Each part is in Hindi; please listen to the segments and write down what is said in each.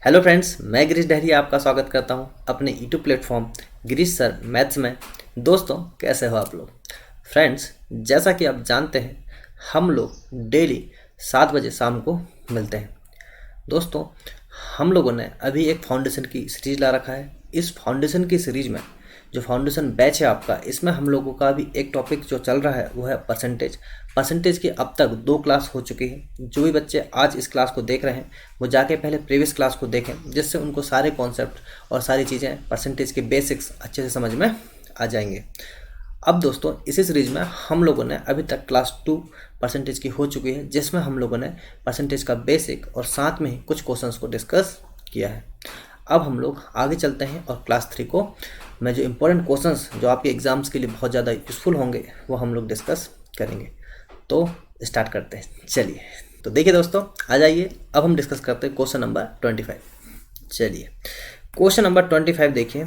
हेलो फ्रेंड्स, मैं गिरीश डहरिया आपका स्वागत करता हूं अपने YouTube platform Girish sir maths में। दोस्तों, कैसे हो आप लोग? फ्रेंड्स, जैसा कि आप जानते हैं, हम लोग डेली 7 बजे शाम को मिलते हैं। दोस्तों, हम लोगों ने अभी एक फाउंडेशन की सीरीज ला रखा है। इस फाउंडेशन की सीरीज में जो फाउंडेशन बैच है आपका, इसमें हम लोगों का भी एक टॉपिक जो चल रहा है वो है परसेंटेज की अब तक 2 क्लास हो चुकी है। जो भी बच्चे आज इस क्लास को देख रहे हैं वो जाके पहले प्रीवियस क्लास को देखें, जिससे उनको सारे कॉन्सेप्ट और सारी चीज़ें परसेंटेज के बेसिक्स अच्छे से समझ में आ जाएंगे। अब दोस्तों, इसी सीरीज में हम लोगों ने अभी तक क्लास 2 परसेंटेज की हो चुकी है, जिसमें हम लोगों ने परसेंटेज का बेसिक और साथ में ही कुछ क्वेश्चंस को डिस्कस किया है। अब हम लोग आगे चलते हैं और क्लास 3 को मैं जो इम्पोर्टेंट क्वेश्चंस जो आपके एग्जाम्स के लिए बहुत ज़्यादा यूज़फुल होंगे वो हम लोग डिस्कस करेंगे। तो स्टार्ट करते हैं। चलिए, तो देखिए दोस्तों, आ जाइए। अब हम डिस्कस करते हैं क्वेश्चन नंबर 25। चलिए, क्वेश्चन नंबर 25 देखिए।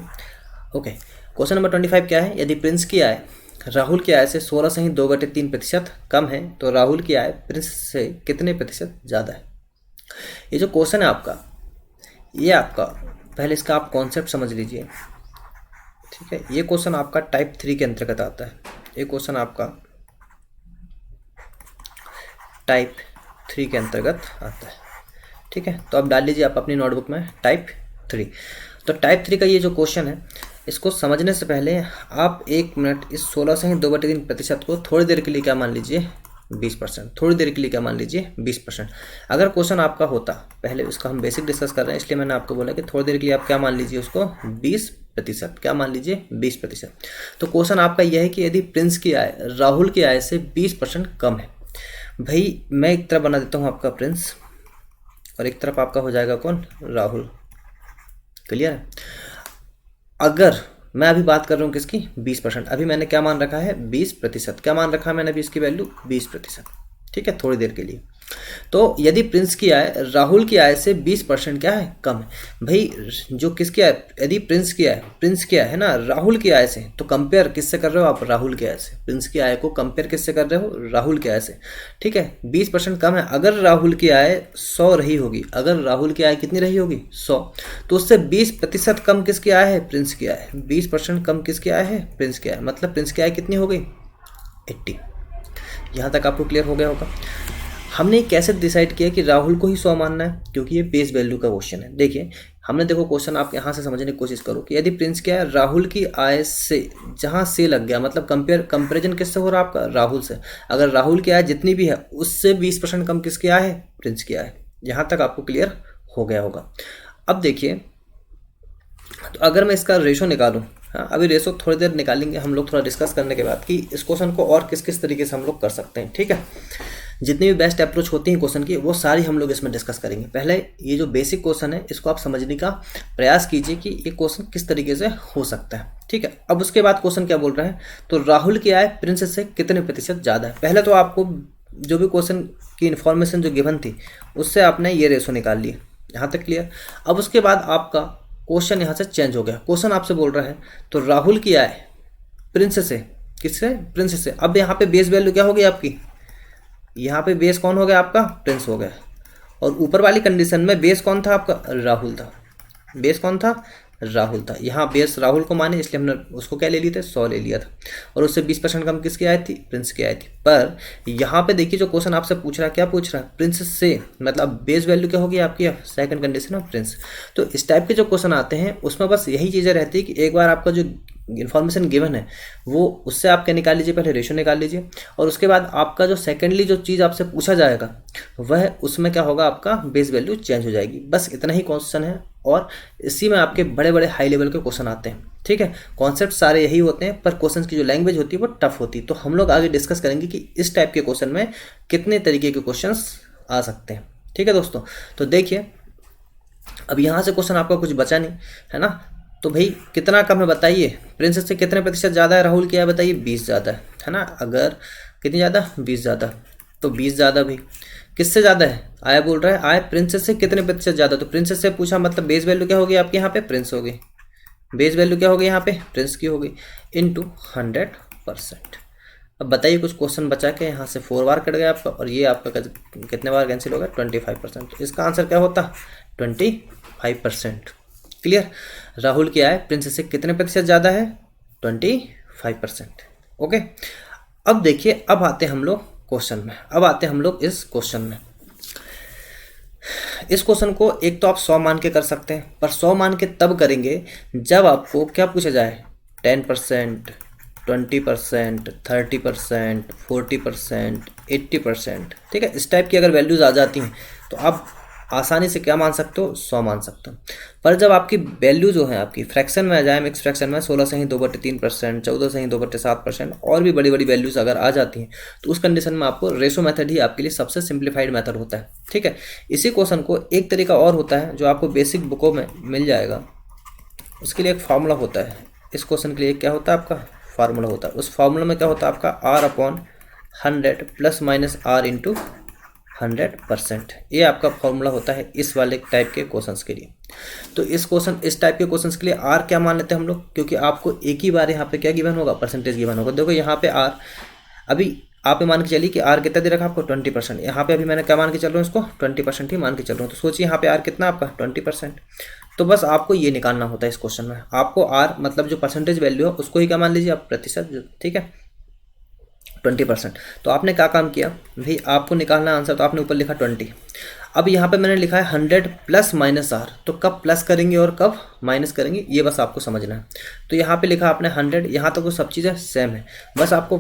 ओके, क्वेश्चन नंबर 25 क्या है? यदि प्रिंस की आय राहुल की आय से 16 से ही 2/3% कम है तो राहुल की आय प्रिंस से कितने प्रतिशत ज़्यादा है? ये जो क्वेश्चन है आपका, ये आपका पहले इसका आप कॉन्सेप्ट समझ लीजिए। ठीक है, ये क्वेश्चन आपका टाइप 3 के अंतर्गत आता है। ये क्वेश्चन आपका टाइप 3 के अंतर्गत आता है। ठीक है, तो अब डाल लीजिए आप अपनी नोटबुक में टाइप 3। तो टाइप 3 का ये जो क्वेश्चन है, इसको समझने से पहले आप 1 मिनट इस 16 से ही 2/3% को थोड़ी देर के लिए क्या मान लीजिए? 20%। थोड़ी देर के लिए क्या मान लीजिए? 20%। अगर क्वेश्चन आपका होता, पहले इसका हम बेसिक डिस्कस कर रहे हैं इसलिए मैंने आपको बोला कि थोड़ी देर के लिए आप क्या मान लीजिए उसको? 20%। क्या मान लीजिए? 20%। तो क्वेश्चन आपका यह है कि यदि प्रिंस की आय राहुल की आय से 20% कम है। भाई, मैं एक तरफ बना देता हूँ आपका प्रिंस और एक तरफ आपका हो जाएगा कौन? राहुल। क्लियर है? अगर मैं अभी बात कर रहा हूँ किसकी? 20%। अभी मैंने क्या मान रखा है? 20%। क्या मान रखा है मैंने अभी इसकी वैल्यू? 20%। ठीक है, थोड़ी देर के लिए। तो यदि प्रिंस की आय राहुल की आय से 20% क्या है? कम है। भाई, जो किसकी आय? यदि प्रिंस की आय है ना राहुल की आय से, तो कंपेयर किससे कर रहे हो आप? राहुल की आय से। प्रिंस की आय को कंपेयर किससे कर रहे हो? राहुल की आय से। ठीक है, 20% कम है। अगर राहुल की आय 100 रही होगी, अगर राहुल की आय कितनी रही होगी? 100, तो उससे 20% कम किसकी आय है? प्रिंस की आय। 20% कम किसकी आय है? प्रिंस की आय। मतलब प्रिंस की आय कितनी हो गई? 80। यहाँ तक आपको क्लियर हो गया होगा। हमने कैसे डिसाइड किया कि राहुल को ही 100 मानना है? क्योंकि ये बेस वैल्यू का क्वेश्चन है। देखिए, हमने देखो क्वेश्चन आप यहाँ से समझने की कोशिश करो कि यदि प्रिंस क्या है राहुल की आय से, जहाँ से लग गया मतलब कंपेरिजन किससे हो रहा है आपका? राहुल से। अगर राहुल की आय जितनी भी है उससे 20% कम किसकी आय है? प्रिंस की आय। यहाँ तक आपको क्लियर हो गया होगा। अब देखिए, तो अगर मैं इसका रेशो निकालूँ, हाँ अभी रेशो थोड़ी देर निकालेंगे हम लोग थोड़ा डिस्कस करने के बाद कि इस क्वेश्चन को और किस किस तरीके से हम लोग कर सकते हैं। ठीक है, जितनी भी बेस्ट अप्रोच होती है क्वेश्चन की वो सारी हम लोग इसमें डिस्कस करेंगे। पहले ये जो बेसिक क्वेश्चन है इसको आप समझने का प्रयास कीजिए कि ये क्वेश्चन किस तरीके से हो सकता है। ठीक है, अब उसके बाद क्वेश्चन क्या बोल रहा है? तो राहुल की आय प्रिंस से कितने प्रतिशत ज़्यादा है। पहले तो आपको जो भी क्वेश्चन की इन्फॉर्मेशन जो गिवन थी उससे आपने ये रेशो निकाल लिए। यहाँ तक क्लियर? अब उसके बाद आपका क्वेश्चन यहाँ से चेंज हो गया। क्वेश्चन आपसे बोल रहा है तो राहुल की आय प्रिंस से, किससे? प्रिंस से। अब यहाँ पे बेस वैल्यू क्या होगी आपकी? यहाँ पे बेस कौन हो गया आपका? प्रिंस हो गया। और ऊपर वाली कंडीशन में बेस कौन था आपका? राहुल था। बेस कौन था? राहुल था। यहाँ बेस राहुल को माने इसलिए हमने उसको क्या ले लिए थे? 100 ले लिया था। और उससे 20% कम किसकी आय थी? प्रिंस की आय थी। पर यहाँ पे देखिए जो क्वेश्चन आपसे पूछ रहा है, क्या पूछ रहा है? प्रिंस से, मतलब बेस वैल्यू क्या होगी आपकी? Second condition of Prince. तो इस टाइप के जो क्वेश्चन आते हैं उसमें बस यही चीज़ें रहती है कि एक बार आपका जो इन्फॉर्मेशन गिवन है वो उससे आप क्या निकाल लीजिए? पहले रेशो निकाल लीजिए और उसके बाद आपका जो सेकेंडली जो चीज़ आपसे पूछा जाएगा वह उसमें क्या होगा? आपका बेस वैल्यू चेंज हो जाएगी। बस इतना ही क्वेश्चन है और इसी में आपके बड़े बड़े हाई लेवल के क्वेश्चन आते हैं। ठीक है, कॉन्सेप्ट सारे यही होते हैं पर क्वेश्चन की जो लैंग्वेज होती है वो टफ होती है। तो हम लोग आगे डिस्कस करेंगे कि इस टाइप के क्वेश्चन में कितने तरीके के क्वेश्चन आ सकते हैं। ठीक है दोस्तों, तो देखिए अब यहाँ से क्वेश्चन आपका कुछ बचा नहीं है ना। तो भाई कितना कम है बताइए? प्रिंस से कितने प्रतिशत ज़्यादा है राहुल की आय? बताइए 20 ज़्यादा है ना। अगर कितनी ज़्यादा? 20 ज़्यादा। तो 20 ज़्यादा भी किससे ज़्यादा है? आय बोल रहा है आय प्रिंस से कितने प्रतिशत ज़्यादा। तो प्रिंस से पूछा मतलब बेस वैल्यू क्या होगी आपके यहाँ पे? प्रिंस हो गई। बेस वैल्यू क्या हो गई यहाँ पे? प्रिंस की हो गई इनटू 100%। अब बताइए कुछ क्वेश्चन बचा के यहाँ से 4 बार कट गया आपका, और ये आपका कितने बार कैंसिल होगा 25%। तो इसका आंसर क्या होता 25%। क्लियर। राहुल की आय प्रिंस से कितने प्रतिशत ज़्यादा है 25%। ओके। अब देखिए, अब आते हम लोग क्वेश्चन में, अब आते हम लोग इस क्वेश्चन में। इस क्वेश्चन को एक तो आप 100 मान के कर सकते हैं, पर 100 मान के तब करेंगे जब आपको क्या पूछा जाए 10%, 20%, 30%, 40%, 80%। ठीक है, इस टाइप की अगर वैल्यूज़ आ जाती हैं तो आप आसानी से क्या मान सकते हो 100 मान सकते हो। पर जब आपकी वैल्यू जो है आपकी फ्रैक्शन में आ जाए, मिक्स फ्रैक्शन में 16 से ही 2/3%, 14 से ही 2/7% और भी बड़ी बड़ी वैल्यूज़ अगर आ जाती हैं, तो उस कंडीशन में आपको रेशो मेथड ही आपके लिए सबसे सिंप्लीफाइड मेथड होता है। ठीक है। इसी क्वेश्चन को एक तरीका और होता है जो आपको बेसिक बुकों में मिल जाएगा, उसके लिए एक फार्मूला होता है। इस क्वेश्चन के लिए क्या होता है आपका फार्मूला होता है। उस फार्मूला में क्या होता है आपका R/100 ± R × 100%। ये आपका फॉर्मूला होता है इस वाले टाइप के क्वेश्चंस के लिए। तो इस टाइप के क्वेश्चंस के लिए आर क्या मान लेते हैं हम लोग, क्योंकि आपको एक ही बार यहाँ पे क्या गिवन होगा परसेंटेज गिवन होगा। देखो यहाँ पे आर, अभी आप मान के चलिए कि आर कितना दे रखा आपको 20%। यहाँ पे अभी मैंने क्या मान के चल रहा हूँ इसको 20% ही मान के चल रहा हूँ। तो सोचिए यहाँ पे आर कितना आपका 20%। तो बस आपको ये निकालना होता है इस क्वेश्चन में। आपको आर मतलब जो परसेंटेज वैल्यू है उसको ही क्या मान लीजिए आप प्रतिशत। ठीक है, 20%। तो आपने क्या काम किया भाई, आपको निकालना आंसर, तो आपने ऊपर लिखा 20। अब यहाँ पे मैंने लिखा है 100 ± R, तो कब प्लस करेंगे और कब माइनस करेंगे ये बस आपको समझना है। तो यहाँ पे लिखा आपने 100, यहाँ तक तो सब चीज़ें सेम है, बस आपको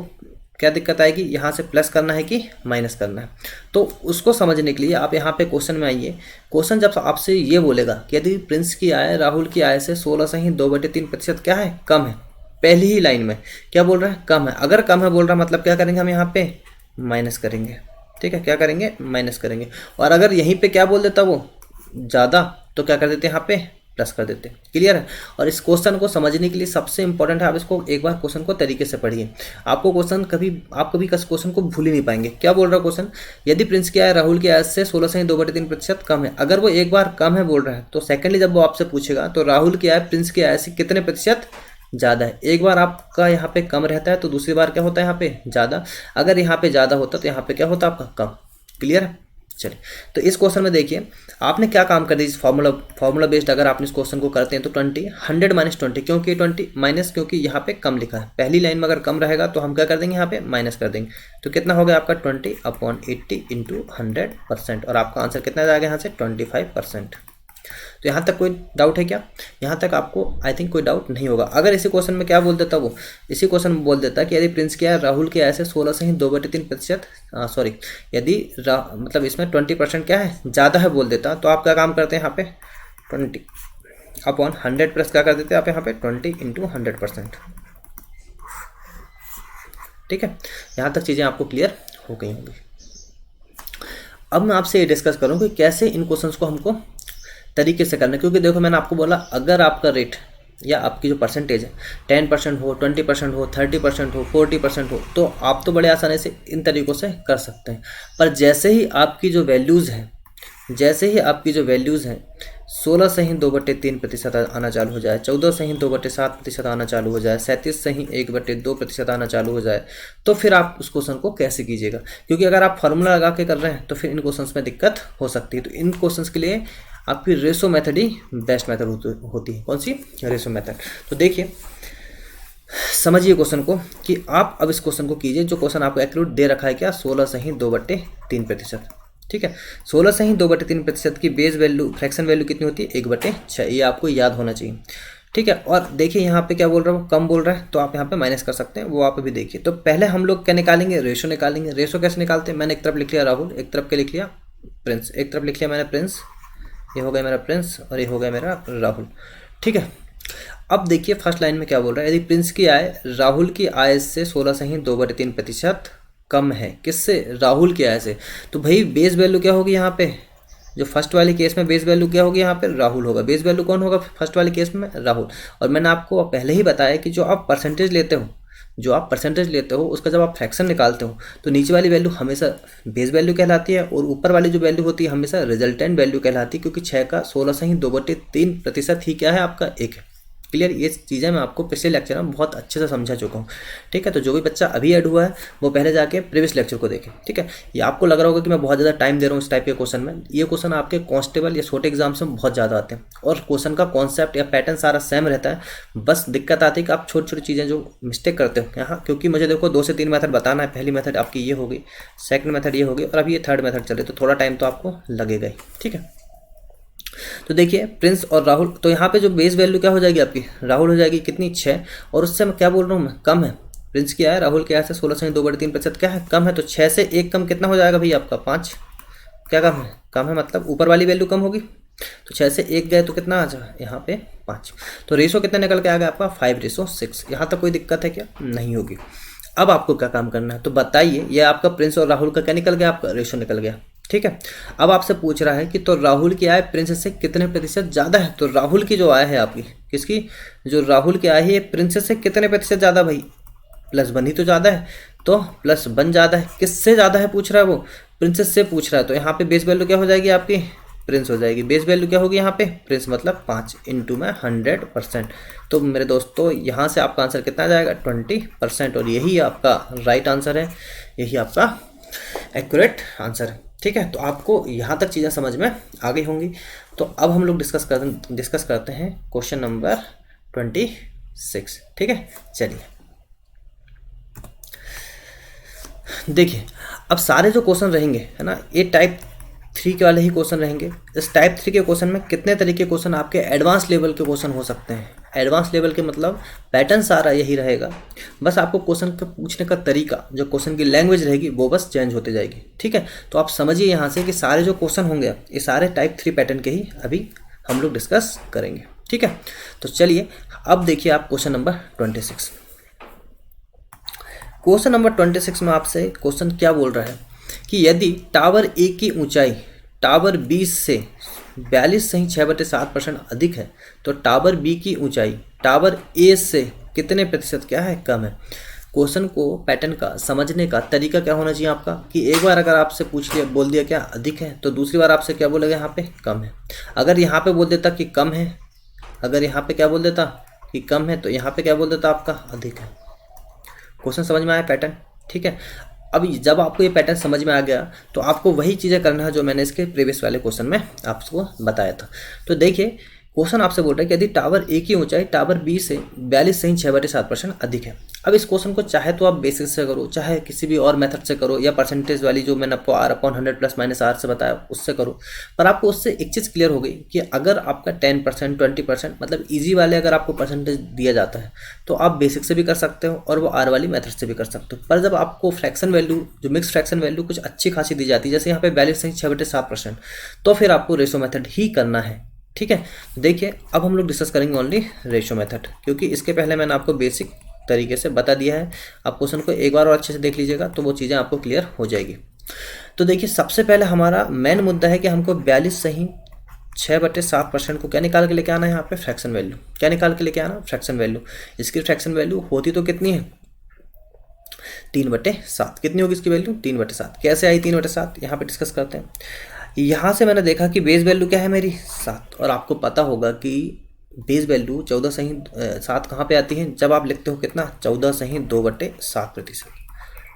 क्या दिक्कत आएगी, यहाँ से प्लस करना है कि माइनस करना है। तो उसको समझने के लिए आप यहाँ पे क्वेश्चन में आइए। क्वेश्चन जब आपसे ये बोलेगा कि यदि प्रिंस की आय राहुल की आय से 16 से ही 2/3% क्या है कम है, पहली ही लाइन में क्या बोल रहा है कम है। अगर कम है बोल रहा है मतलब क्या करेंगे हम यहाँ पे माइनस करेंगे। ठीक है, क्या करेंगे माइनस करेंगे। और अगर यहीं पे क्या बोल देता वो ज़्यादा, तो क्या कर देते यहाँ पे प्लस कर देते। क्लियर है। और इस क्वेश्चन को समझने के लिए सबसे इंपॉर्टेंट है आप इसको एक बार क्वेश्चन को तरीके से पढ़िए। आपको क्वेश्चन आप कभी क्वेश्चन को भूल ही नहीं पाएंगे। क्या बोल रहा है क्वेश्चन, यदि प्रिंस की आय राहुल की आय से 16 से 2/3% कम है। अगर वो एक बार कम है बोल रहा है तो सेकेंडली जब वो आपसे पूछेगा तो राहुल की आय प्रिंस की आय से कितने प्रतिशत ज़्यादा है। एक बार आपका यहाँ पे कम रहता है तो दूसरी बार क्या होता है यहाँ पे ज़्यादा। अगर यहाँ पे ज़्यादा होता तो यहाँ पे क्या होता आपका कम। क्लियर है। चलिए, तो इस क्वेश्चन में देखिए आपने क्या काम कर दिया। इस फार्मूला बेस्ड अगर आपने इस क्वेश्चन को करते हैं तो 100 - 20, क्योंकि 20 माइनस, क्योंकि यहाँ पे कम लिखा है। पहली लाइन में अगर कम रहेगा तो हम क्या कर देंगे यहाँ पे माइनस कर देंगे। तो कितना हो गया आपका 20/80 × 100%, और आपका आंसर कितना जाएगा यहाँ से 25%। तो यहाँ तक कोई डाउट है क्या? यहाँ तक आपको आई थिंक कोई डाउट नहीं होगा। अगर इसी क्वेश्चन में क्या बोल देता वो, इसी क्वेश्चन में बोल देता कि यदि प्रिंस की आय राहुल की आय से 16 से ही 2/3%, सॉरी यदि मतलब इसमें 20% क्या है ज़्यादा है बोल देता, तो आप क्या काम करते हैं यहाँ पे 20/100 प्लस क्या कर देते आप यहाँ पे 20 × 100%। ठीक है, यहाँ तक चीज़ें आपको क्लियर हो गई होंगी। अब मैं आपसे ये डिस्कस करूँ कि कैसे इन क्वेश्चंस को हमको तरीके से करना है। क्योंकि देखो मैंने आपको बोला अगर आपका रेट या आपकी जो परसेंटेज है 10% हो, 20% हो, 30% हो, 40% हो, तो आप तो बड़े आसानी से इन तरीक़ों से कर सकते हैं। पर जैसे ही आपकी जो वैल्यूज़ हैं 16 से ही 2/3% आना चालू हो जाए, 14 से ही 2/7% आना चालू हो जाए, 37 से ही 1/2% आना चालू हो जाए, तो फिर आप उस क्वेश्चन को कैसे कीजिएगा? क्योंकि अगर आप फार्मूला लगा के कर रहे हैं तो फिर इन क्वेश्चंस में दिक्कत हो सकती है। तो इन क्वेश्चंस के लिए आपकी रेशो मेथड ही बेस्ट मेथड होती है। कौन सी? Ratio method. तो देखिए समझिए क्वेश्चन को कि आप अब इस क्वेश्चन को कीजिए। जो क्वेश्चन आपको एक्यूरेट दे रखा है क्या 16 से ही 2/3%। ठीक है, 16 से ही 2/3% की बेस वैल्यू फ्रैक्शन वैल्यू कितनी होती है 1/6। ये आपको याद होना चाहिए। ठीक है, और देखिए यहाँ पे क्या बोल रहा है वो कम बोल रहा है, तो आप यहाँ पे माइनस कर सकते हैं, वो आप अभी देखिए। तो पहले हम लोग क्या निकालेंगे, रेशो निकालेंगे। रेशो कैसे निकालते हैं, मैंने एक तरफ लिख लिया राहुल, एक तरफ क्या लिख लिया प्रिंस, एक तरफ लिख लिया मैंने प्रिंस, ये हो गया मेरा प्रिंस और ये हो गया मेरा राहुल। ठीक है, अब देखिए फर्स्ट लाइन में क्या बोल रहा है, यदि प्रिंस की आय राहुल की आय से 16 से ही 2/3% कम है। किससे? राहुल की आय से। तो भाई बेस वैल्यू क्या होगी यहाँ पे, जो फर्स्ट वाले केस में बेस वैल्यू क्या होगी यहाँ पे राहुल होगा। बेस वैल्यू कौन होगा फर्स्ट वाले केस में? राहुल। और मैंने आपको पहले ही बताया कि जो आप परसेंटेज लेते हो उसका जब आप फ्रैक्शन निकालते हो तो नीचे वाली वैल्यू हमेशा बेस वैल्यू कहलाती है और ऊपर वाली जो वैल्यू होती है हमेशा रिजल्टेंट वैल्यू कहलाती है। क्योंकि 6 का 16 से ही 2/3% ही क्या है आपका 1 है। क्लियर, ये चीज़ें मैं आपको पिछले लेक्चर में बहुत अच्छे से समझा चुका हूँ। ठीक है, तो जो भी बच्चा अभी ऐड हुआ है वो पहले जाके प्रीवियस लेक्चर को देखे। ठीक है, ये आपको लग रहा होगा कि मैं बहुत ज़्यादा टाइम दे रहा हूँ इस टाइप के क्वेश्चन में। ये क्वेश्चन आपके कांस्टेबल या छोटे एग्जाम्स में बहुत ज़्यादा आते हैं और क्वेश्चन का कॉन्सेप्ट या पैटर्न सारा सेम रहता है। बस दिक्कत आती है कि आप छोटी छोटी चीज़ें जो मिस्टेक करते हो यहाँ, क्योंकि मुझे देखो 2 से 3 मेथड बताना है। पहली मेथड आपकी ये होगी, सेकंड मेथड ये होगी और अभी ये थर्ड मेथड चले, तो थोड़ा टाइम तो आपको लगेगा ही। ठीक है, तो देखिए प्रिंस और राहुल, तो यहाँ पे जो बेस वैल्यू क्या हो जाएगी आपकी, राहुल हो जाएगी कितनी 6, और उससे मैं क्या बोल रहा हूँ मैं, कम है। प्रिंस क्या है, राहुल क्या है, 16.2/3% क्या है, कम है। तो 6 से 1 कम कितना हो जाएगा भैया आपका 5, क्या कम है, कम है, मतलब ऊपर वाली वैल्यू कम होगी। तो 6 से 1 गए तो कितना आ जाए यहाँ पे 5, तो रेशो कितना निकल के आ गया आपका 5:6। यहाँ तक कोई दिक्कत है क्या, नहीं होगी। अब आपको क्या काम करना है, तो बताइए, ये आपका प्रिंस और राहुल का क्या निकल गया, आपका रेशो निकल गया। ठीक है, अब आपसे पूछ रहा है कि तो राहुल की आय प्रिंस से कितने प्रतिशत ज़्यादा है। तो राहुल की जो आय है आपकी, किसकी, जो राहुल की आय है ये प्रिंस से कितने प्रतिशत ज़्यादा, भाई +1 ही तो ज़्यादा है, तो +1 ज़्यादा है। किससे ज़्यादा है पूछ रहा है वो, प्रिंसेस से पूछ रहा है। तो यहाँ पे बेस वैल्यू क्या हो जाएगी आपकी, प्रिंस हो जाएगी। बेस वैल्यू क्या होगी यहाँ पे, प्रिंस मतलब 5 इंटू में 100%। तो मेरे दोस्तों यहाँ से आपका आंसर कितना आ जाएगा 20%, और यही आपका राइट आंसर है, यही आपका एक्यूरेट आंसर है। ठीक है, तो आपको यहाँ तक चीज़ें समझ में आ गई होंगी। तो अब हम लोग डिस्कस करते हैं क्वेश्चन नंबर 26। ठीक है, चलिए देखिए, अब सारे जो क्वेश्चन रहेंगे है ना, ये टाइप 3 के वाले ही क्वेश्चन रहेंगे। इस टाइप 3 के क्वेश्चन में कितने तरीके के क्वेश्चन आपके एडवांस लेवल के क्वेश्चन हो सकते हैं। एडवांस लेवल के मतलब पैटर्न सारा यही रहेगा, बस आपको क्वेश्चन का पूछने का तरीका, जो क्वेश्चन की लैंग्वेज रहेगी वो बस चेंज होती जाएगी। ठीक है, तो आप समझिए यहाँ से कि सारे जो क्वेश्चन होंगे ये सारे टाइप 3 पैटर्न के ही अभी हम लोग डिस्कस करेंगे। ठीक है, तो चलिए अब देखिए आप क्वेश्चन नंबर 26। क्वेश्चन नंबर 26 में आपसे क्वेश्चन क्या बोल रहा है कि यदि टावर ए की ऊंचाई टावर बी से 42.6/7% अधिक है, तो टावर बी की ऊंचाई टावर ए से कितने प्रतिशत क्या है, कम है। क्वेश्चन को पैटर्न का समझने का तरीका क्या होना चाहिए आपका, कि एक बार अगर आपसे पूछ लिया, बोल दिया क्या अधिक है, तो दूसरी बार आपसे क्या बोलेगा यहाँ पे कम है। अगर यहाँ पे बोल देता कि कम है, अगर यहाँ पे क्या बोल देता कि कम है, तो यहाँ पे क्या बोल देता आपका अधिक है। क्वेश्चन समझ में आया पैटर्न। ठीक है, अब जब आपको ये पैटर्न समझ में आ गया तो आपको वही चीज़ें करना है जो मैंने इसके प्रीवियस वाले क्वेश्चन में आपको बताया था। तो देखिए क्वेश्चन आपसे बोल रहा है कि यदि टावर ए की ऊंचाई टावर बी से 42.6/7% अधिक है। अब इस क्वेश्चन को चाहे तो आप बेसिक से करो, चाहे किसी भी और मेथड से करो, या परसेंटेज वाली जो मैंने आपको R/100 + -R से बताया उससे करो, पर आपको उससे एक चीज़ क्लियर हो गई कि अगर आपका 10%, 20% मतलब ईजी वाले अगर आपको परसेंटेज दिया जाता है तो आप बेसिक से भी कर सकते हो और वो R वाली मेथड से भी कर सकते हो। पर जब आपको फ्रैक्शन वैल्यू, जो मिक्स फ्रैक्शन वैल्यू कुछ अच्छी खासी दी जाती है, जैसे यहाँ पे 42.6/7%, तो फिर आपको रेशो मेथड ही करना है। ठीक है, देखिए अब हम लोग डिस्कस करेंगे ओनली रेशो मेथड, क्योंकि इसके पहले मैंने आपको बेसिक तरीके से बता दिया है। आप क्वेश्चन को एक बार और अच्छे से देख लीजिएगा तो वो चीज़ें आपको क्लियर हो जाएगी। तो देखिए सबसे पहले हमारा मेन मुद्दा है कि हमको 42.6/7% को क्या निकाल के लेके आना है, यहाँ पे फ्रैक्शन वैल्यू। क्या निकाल के लेके आना, फ्रैक्शन वैल्यू। इसकी फ्रैक्शन वैल्यू होती तो कितनी है 3/7। कितनी होगी इसकी वैल्यू 3/7। कैसे आई 3/7, यहाँ पे डिस्कस करते हैं। यहाँ से मैंने देखा कि बेस वैल्यू क्या है मेरी 7, और आपको पता होगा कि बेस वैल्यू 14.7 कहाँ पे आती है, जब आप लिखते हो कितना 14.2/7%।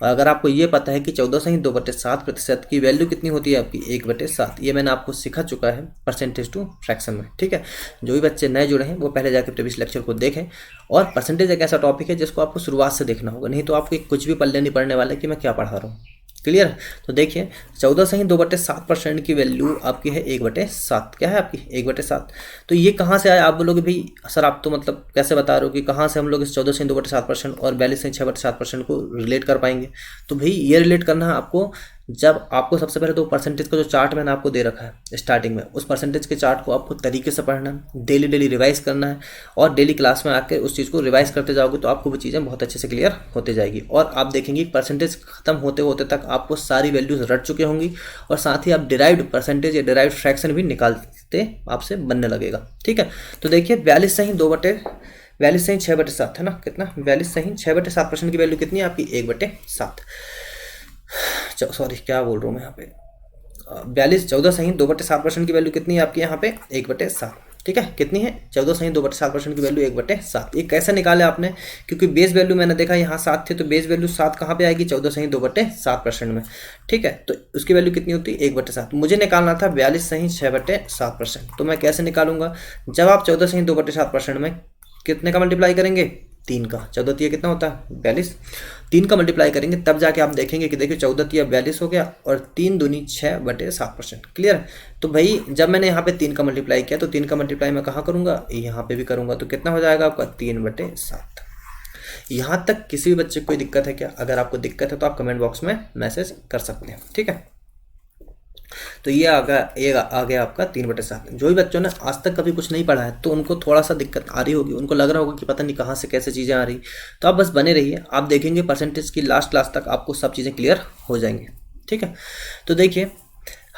और अगर आपको ये पता है कि 14.2/7% की वैल्यू कितनी होती है आपकी 1/7, ये मैंने आपको सिखा चुका है परसेंटेज टू फ्रैक्शन में। ठीक है, जो भी बच्चे नए जुड़े हैं वो पहले जाकर प्रीवियस लेक्चर को देखें। और परसेंटेज एक ऐसा टॉपिक है जिसको आपको शुरुआत से देखना होगा, नहीं तो आपको कुछ भी पल्ले नहीं पड़ने वाला कि मैं क्या पढ़ा रहा हूँ। क्लियर। तो देखिए 14.2/7% की वैल्यू आपकी है 1/7। क्या है आपकी 1/7। तो ये कहाँ से आया, आप बोलोगे भाई सर आप तो मतलब कैसे बता रहे हो कि कहाँ से हम लोग इस 14.2/7% और 42.6/7% को रिलेट कर पाएंगे। तो भाई ये रिलेट करना है आपको, जब आपको सबसे पहले तो परसेंटेज का जो चार्ट मैंने आपको दे रखा है स्टार्टिंग में, उस परसेंटेज के चार्ट को आपको तरीके से पढ़ना है, डेली रिवाइज करना है, और डेली क्लास में आकर उस चीज़ को रिवाइज करते जाओगे तो आपको वो चीज़ें बहुत अच्छे से क्लियर होते जाएगी। और आप देखेंगे परसेंटेज खत्म होते होते तक आपको सारी वैल्यूज रट चुके होंगी, और साथ ही आप डिराइव्ड परसेंटेज या डिराइव्ड फ्रैक्शन भी निकालते आपसे बनने लगेगा। ठीक है, तो देखिए 42.6/7 है ना, कितना 42.6/7% की वैल्यू कितनी है आपकी 1/7। सॉरी क्या बोल रहा हूँ मैं यहाँ पे, 14.2/7% की वैल्यू कितनी है आपकी यहाँ पे 1/7। ठीक है, कितनी है 14.2/7% की वैल्यू 1/7। ये कैसे निकाले आपने, क्योंकि बेस वैल्यू मैंने देखा यहाँ 7 थे, तो बेस वैल्यू 7 कहाँ पे आएगी 14.2/7% में। ठीक है, तो उसकी वैल्यू कितनी होती है 1/7। मुझे निकालना था 42.6/7%। तो मैं कैसे निकालूंगा, जब आप 14.2/7% में कितने का मल्टीप्लाई करेंगे 3 का, 14 कितना होता है 42, 3 का मल्टीप्लाई करेंगे तब जाके आप देखेंगे कि देखिए 14 42 हो गया और 3 दूनी 6/7%। क्लियर। तो भाई जब मैंने यहाँ पे 3 का मल्टीप्लाई किया तो 3 का मल्टीप्लाई मैं कहाँ करूँगा, यहाँ पे भी करूँगा, तो कितना हो जाएगा आपका 3/7। यहाँ तक किसी भी बच्चे को कोई दिक्कत है क्या? अगर आपको दिक्कत है तो आप कमेंट बॉक्स में मैसेज कर सकते हैं। ठीक है, तो ये आ गया आपका 3/7। जो भी बच्चों ने आज तक कभी कुछ नहीं पढ़ा है तो उनको थोड़ा सा दिक्कत आ रही होगी, उनको लग रहा होगा कि पता नहीं कहाँ से कैसे चीज़ें आ रही, तो आप बस बने रहिए, आप देखेंगे परसेंटेज की लास्ट क्लास तक आपको सब चीज़ें क्लियर हो जाएंगी। ठीक है, तो देखिए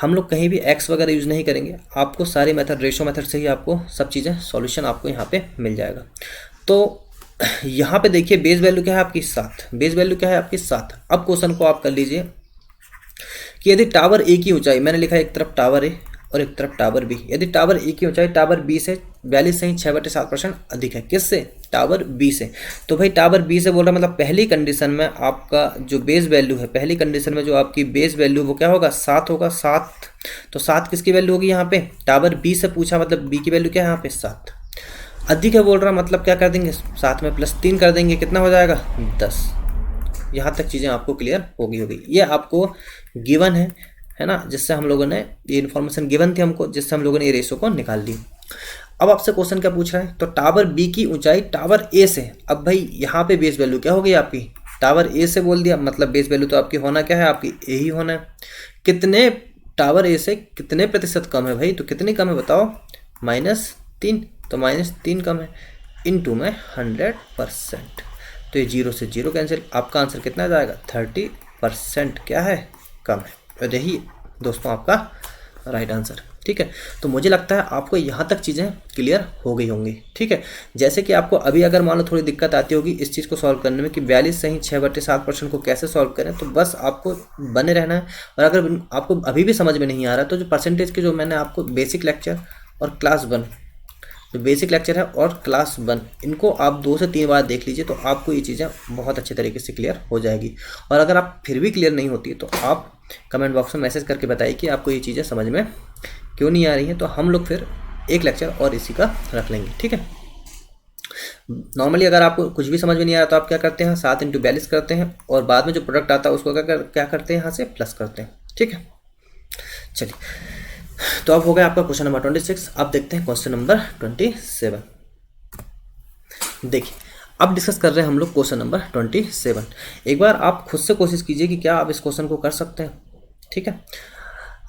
हम लोग कहीं भी एक्स वगैरह यूज़ नहीं करेंगे, आपको सारे मेथड रेशो मेथड से ही आपको सब चीज़ें सॉल्यूशन आपको यहाँ पे मिल जाएगा। तो यहाँ पे देखिए बेस वैल्यू क्या है आपकी 7, बेस वैल्यू क्या है आपकी 7। अब क्वेश्चन को आप कर लीजिए कि यदि टावर ए की ऊंचाई, मैंने लिखा है एक तरफ टावर ए और एक तरफ टावर बी, यदि टावर ए की ऊंचाई टावर बी से 42.6/7% अधिक है, किससे, टावर बी से। तो भाई टावर बी से बोल रहा मतलब पहली कंडीशन में आपका जो बेस वैल्यू है, पहली कंडीशन में जो आपकी बेस वैल्यू वो क्या होगा 7 होगा, 7। तो 7 किसकी वैल्यू होगी यहाँ पे, टावर बी से पूछा मतलब बी की वैल्यू क्या है यहाँ पे 7। अधिक है बोल रहा मतलब क्या कर देंगे 7 में +3 कर देंगे, कितना हो जाएगा 10। यहाँ तक चीज़ें आपको क्लियर होगी। ये आपको गिवन है ना, जिससे हम लोगों ने ये इन्फॉर्मेशन गिवन थी हमको, जिससे हम लोगों ने ये रेशो को निकाल दी। अब आपसे क्वेश्चन क्या पूछ रहा है, तो टावर बी की ऊंचाई टावर ए से, अब भाई यहाँ पे बेस वैल्यू क्या हो गई आपकी, टावर ए से बोल दिया मतलब बेस वैल्यू तो आपकी होना क्या है, आपकी ए ही होना है। कितने, टावर ए से कितने प्रतिशत कम है भाई, तो कितनी कम है बताओ, -3, तो -3 कम है, इनटू में 100%, तो ये 0 से 0 कैंसिल, आपका आंसर कितना जाएगा 30% क्या है कम है। और यही दोस्तों आपका राइट आंसर। ठीक है, तो मुझे लगता है आपको यहाँ तक चीज़ें क्लियर हो गई होंगी। ठीक है, जैसे कि आपको अभी अगर मान लो थोड़ी दिक्कत आती होगी इस चीज़ को सॉल्व करने में कि 42.6/7% को कैसे सॉल्व करें, तो बस आपको बने रहना है। और अगर आपको अभी भी समझ में नहीं आ रहा तो जो परसेंटेज के जो मैंने आपको बेसिक लेक्चर और क्लास 1, जो बेसिक लेक्चर है और क्लास 1, इनको आप 2 से 3 बार देख लीजिए तो आपको ये चीज़ें बहुत अच्छे तरीके से क्लियर हो जाएगी। और अगर आप फिर भी क्लियर नहीं होती तो आप कमेंट बॉक्स में मैसेज करके बताइए कि आपको ये चीज़ें समझ में क्यों नहीं आ रही हैं, तो हम लोग फिर एक लेक्चर और इसी का रख लेंगे। ठीक है, नॉर्मली अगर आपको कुछ भी समझ में नहीं आ रहा तो आप क्या करते हैं 7 × 42 करते हैं और बाद में जो प्रोडक्ट आता है उसको क्या करते हैं यहाँ से प्लस करते हैं। ठीक है, चलिए तो अब हो गया आपका क्वेश्चन नंबर 26। अब देखते हैं क्वेश्चन नंबर 27। देखिए अब डिस्कस कर रहे हैं हम लोग क्वेश्चन नंबर 27। एक बार आप खुद से कोशिश कीजिए कि क्या आप इस क्वेश्चन को कर सकते हैं। ठीक है,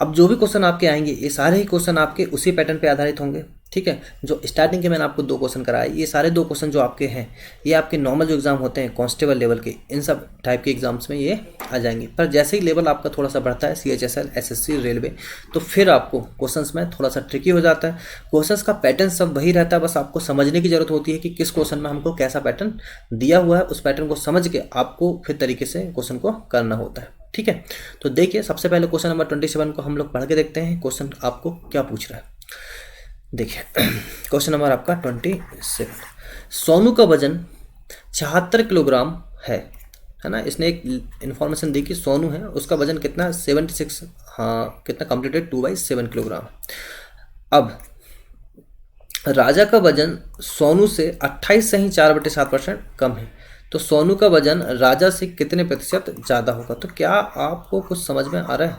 अब जो भी क्वेश्चन आपके आएंगे ये सारे ही क्वेश्चन आपके उसी पैटर्न पे आधारित होंगे। ठीक है, जो स्टार्टिंग के मैंने आपको 2 क्वेश्चन कराए, ये सारे 2 क्वेश्चन जो आपके हैं ये आपके नॉर्मल जो एग्जाम होते हैं कांस्टेबल लेवल के, इन सब टाइप के एग्जाम्स में ये आ जाएंगे। पर जैसे ही लेवल आपका थोड़ा सा बढ़ता है CHSL, SSC, रेलवे, तो फिर आपको क्वेश्चंस में थोड़ा सा ट्रिकी हो जाता है। क्वेश्चंस का पैटर्न सब वही रहता है, बस आपको समझने की जरूरत होती है कि किस क्वेश्चन में हमको कैसा पैटर्न दिया हुआ है, उस पैटर्न को समझ के आपको फिर तरीके से क्वेश्चन को करना होता है। ठीक है, तो देखिए सबसे पहले क्वेश्चन नंबर 27 को हम लोग पढ़ के देखते हैं क्वेश्चन आपको क्या पूछ रहा है। देखिए क्वेश्चन नंबर आपका 27, सोनू का वजन 76 किलोग्राम है ना। इसने एक इन्फॉर्मेशन दी कि सोनू है, उसका वजन कितना 76, हाँ कितना कंप्लीटेड 2/7 किलोग्राम। अब राजा का वजन सोनू से 28.4/7% कम है, तो सोनू का वजन राजा से कितने प्रतिशत ज़्यादा होगा। तो क्या आपको कुछ समझ में आ रहा है